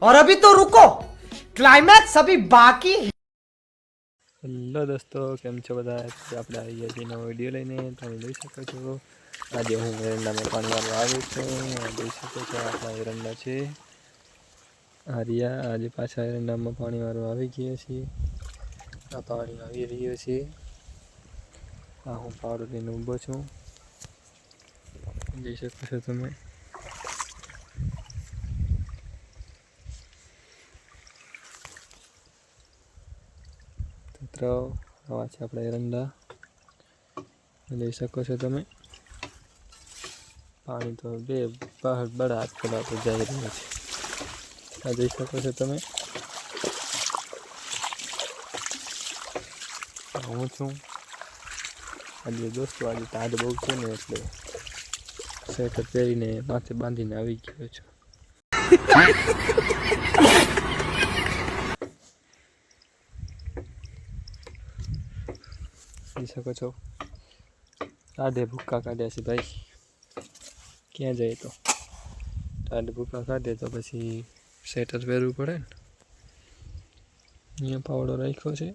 और अभी तो रुको, क्लाइमैक्स अभी बाकी है। હેલો દોસ્તો, કેમ છો બધા? આપણે આવી ગયા છીએ નવો વિડીયો લઈને. તમે જોઈ શકો છો આજે હું એરંડામાં પાણી વાળવા આવ્યો છું. જોઈ શકો છો આપણા એરંડા છે હારિયા. આજે પાછા એરંડામાં પાણી વાળવા આવી ગયા છીએ. આ પાણી આવી રહ્યો છે. આ હું પાવડો લઈને ઊભો છું, જોઈ શકો છો તમે. મિત્રો આવા છે આપણા એરંડા, જોઈ શકો છો તમે. પાણી તો બે બહાર બળા પેલા તો જઈ રહ્યું છે. આ જોઈ શકો છો તમે. હું છું આજે દોસ્તો, આજે તાજ બહુ છે ને એટલે સ્વેટર પહેરીને માથે બાંધીને આવી ગયો છું. જોઈ શકો છો ટાઢે ભૂક્કા કાઢ્યા છે ભાઈ. ક્યાં જાય તો ટાઢે ભૂક્કા કાઢે તો પછી સ્વેટર પહેરવું પડે ને. અહીંયા પાવડો રાખ્યો છે.